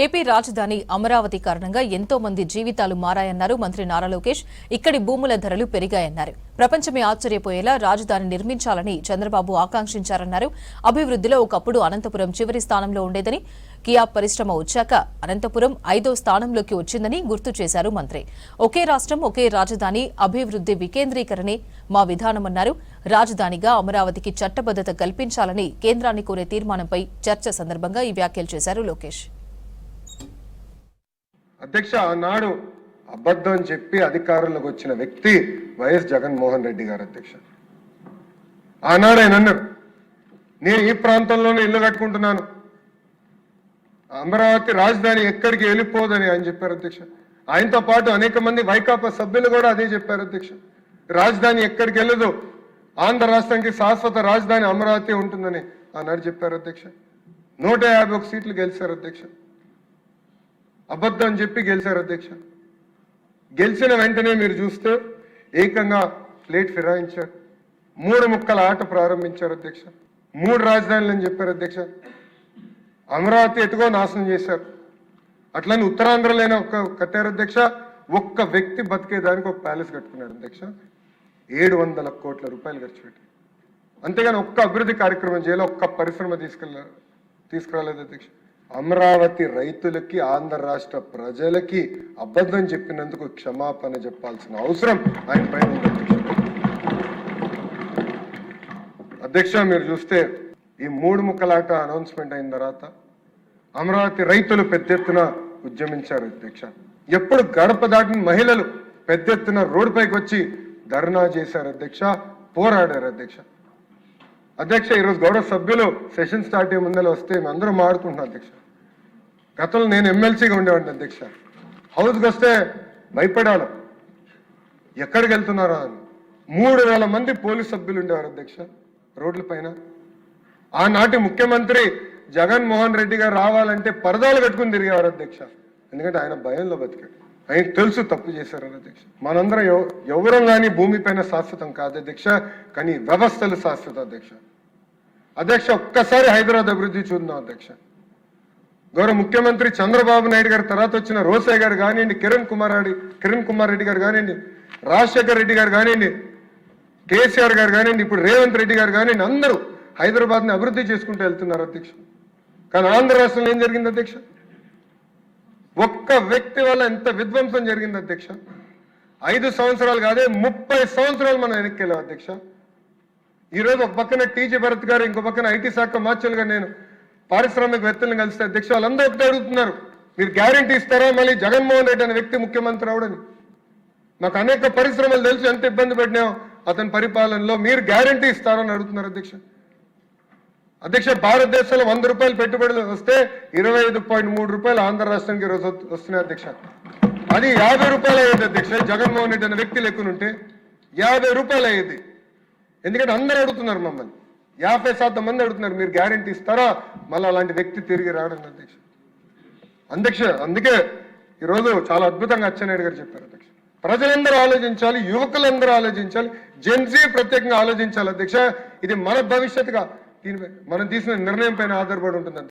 AP రాజధాని అమరావతి కారణంగా ఎంతో మంది జీవితాలు మారాయన్నారు మంత్రి నారా లోకేష్. ఇక్కడి భూముల ధరలు పెరిగాయన్నారు. ప్రపంచమే ఆశ్చర్యపోయేలా రాజధాని నిర్మించాలని చంద్రబాబు ఆకాంక్షించారన్నారు. అభివృద్ధిలో ఒకప్పుడు అనంతపురం చివరి స్థానంలో ఉండేదని, కియా పరిశ్రమ వచ్చాక అనంతపురం 5వ స్థానంలోకి వచ్చిందని గుర్తు చేశారు మంత్రి. ఒకే రాష్ట్రం ఒకే రాజధాని, అభివృద్ధి వికేంద్రీకరణే మా విధానమన్నారు. రాజధానిగా అమరావతికి చట్టబద్దత కల్పించాలని కేంద్రాన్ని కోరే తీర్మానంపై చర్చ సందర్భంగా ఈ వ్యాఖ్యలు చేశారు లోకేష్. అధ్యక్ష, ఆనాడు అబద్ధం చెప్పి అధికారంలోకి వచ్చిన వ్యక్తి వైఎస్ జగన్మోహన్ రెడ్డి గారు. అధ్యక్ష, ఆనాడు ఆయన అన్నారు, నేను ఈ ప్రాంతంలోనే ఇల్లు కట్టుకుంటున్నాను, అమరావతి రాజధాని ఎక్కడికి వెళ్ళిపోదని ఆయన చెప్పారు. అధ్యక్ష, ఆయనతో పాటు అనేక మంది వైకాపా సభ్యులు కూడా అదే చెప్పారు. అధ్యక్ష, రాజధాని ఎక్కడికి వెళ్ళదు, ఆంధ్ర రాష్ట్రానికి శాశ్వత రాజధాని అమరావతి ఉంటుందని ఆనాడు చెప్పారు. అధ్యక్ష, 151 సీట్లు గెలిచారు. అధ్యక్ష, అబద్ధం చెప్పి గెలిచారు. అధ్యక్ష, గెలిచిన వెంటనే మీరు చూస్తే ఏకంగా ప్లేట్ ఫిరాయించారు, 3 ముక్కల ఆట ప్రారంభించారు. అధ్యక్ష, 3 రాజధానులు అని చెప్పారు. అధ్యక్ష, అమరావతి ఎటుగో నాశనం చేశారు. అట్లని ఉత్తరాంధ్రలోనే కట్టారు. అధ్యక్ష, ఒక్క వ్యక్తి బతికేదానికి ఒక ప్యాలెస్ కట్టుకున్నాడు. అధ్యక్ష, 700 కోట్ల రూపాయలు ఖర్చు పెట్టి, అంతేగాని ఒక్క అభివృద్ధి కార్యక్రమం చేయాలి, ఒక్క పరిశ్రమ తీసుకురాలేదు. అధ్యక్ష, అమరావతి రైతులకి, ఆంధ్ర రాష్ట్ర ప్రజలకి అబద్ధం చెప్పినందుకు క్షమాపణ చెప్పాల్సిన అవసరం ఆయన పైన ఉంది. అధ్యక్ష, మీరు చూస్తే ఈ 3 ముక్కలాట అనౌన్స్మెంట్ అయిన తర్వాత అమరావతి రైతులు పెద్ద ఎత్తున ఉద్యమించారు. అధ్యక్ష, ఎప్పుడు గడప దాటిన మహిళలు పెద్ద ఎత్తున రోడ్డుపైకి వచ్చి ధర్నా చేశారు. అధ్యక్ష, పోరాడారు. అధ్యక్ష, ఈరోజు గౌరవ సభ్యులు సెషన్ స్టార్ట్ అయ్యే ముందర వస్తే మేము అందరం మాడుకుంటున్నాం. అధ్యక్ష, గతంలో నేను ఎమ్మెల్సీగా ఉండేవాడిని. అధ్యక్ష, హౌస్కి వస్తే భయపడాను, ఎక్కడికి వెళ్తున్నారా అని. 3000 మంది పోలీస్ సభ్యులు ఉండేవారు. అధ్యక్ష, రోడ్ల పైన. ఆనాటి ముఖ్యమంత్రి జగన్మోహన్ రెడ్డి గారు రావాలంటే పరదాలు కట్టుకుని తిరిగేవారు. అధ్యక్ష, ఎందుకంటే ఆయన భయంలో బతికాడు, ఆయనకు తెలుసు తప్పు చేశారని. అధ్యక్ష, మనందరం ఎవరం కానీ భూమిపైన శాశ్వతం కాదు. అధ్యక్ష, కానీ వ్యవస్థలు శాశ్వత. అధ్యక్ష, ఒక్కసారి హైదరాబాద్ అభివృద్ధి చూద్దాం. అధ్యక్ష, గౌరవ ముఖ్యమంత్రి చంద్రబాబు నాయుడు గారి తర్వాత వచ్చిన రోసయ్య గారు కానివ్వండి, కిరణ్ కుమార్ రెడ్డి గారు కానివ్వండి, రాజశేఖర్ రెడ్డి గారు కానివ్వండి, కేసీఆర్ గారు కానివ్వండి, ఇప్పుడు రేవంత్ రెడ్డి గారు కానివ్వండి, అందరూ హైదరాబాద్ని అభివృద్ధి చేసుకుంటూ వెళ్తున్నారు. అధ్యక్ష, కానీ ఆంధ్ర రాష్ట్రంలో ఏం జరిగింది? అధ్యక్ష, ఒక్క వ్యక్తి వల్ల ఎంత విధ్వంసం జరిగింది? అధ్యక్ష, 5 సంవత్సరాలు కాదే 30 సంవత్సరాలు మనం వెనక్కి వెళ్ళాం. అధ్యక్ష, ఈరోజు ఒక పక్కన టీజీ భరత్ గారు, ఇంకో పక్కన ఐటీ శాఖ మార్చులుగా నేను పారిశ్రామికవేత్తలను కలిస్తే అధ్యక్ష, వాళ్ళందరూ ఒకటే అడుగుతున్నారు, మీరు గ్యారంటీ ఇస్తారా మళ్ళీ జగన్మోహన్ రెడ్డి అనే వ్యక్తి ముఖ్యమంత్రి అవడని? మాకు అనేక పరిశ్రమలు తెలుసు, ఎంత ఇబ్బంది పడినాం అతని పరిపాలనలో, మీరు గ్యారంటీ ఇస్తారని అడుగుతున్నారు. అధ్యక్ష, భారతదేశంలో 100 రూపాయలు పెట్టుబడులు వస్తే 25.3 రూపాయలు ఆంధ్ర రాష్ట్రానికి రోజు వస్తున్నాయి. అధ్యక్ష, అది 50 రూపాయలు అయ్యేది. అధ్యక్ష, జగన్మోహన్ రెడ్డి అనే వ్యక్తి లెక్కనుంటే 50 రూపాయలు అయ్యేది. ఎందుకంటే అందరూ అడుగుతున్నారు, మమ్మల్ని 50% మంది అడుగుతున్నారు, మీరు గ్యారంటీ ఇస్తారా మళ్ళీ అలాంటి వ్యక్తి తిరిగి రావడం? అధ్యక్ష, అందుకే ఈరోజు చాలా అద్భుతంగా అచ్చెన్నాయుడు గారు చెప్పారు. అధ్యక్ష, ప్రజలందరూ ఆలోచించాలి, యువకులందరూ ఆలోచించాలి, జెన్జీ ప్రత్యేకంగా ఆలోచించాలి. అధ్యక్ష, ఇది మన భవిష్యత్తుగా మనం తీసిన నిర్ణయం పైన ఆధారపడి ఉంటుంది.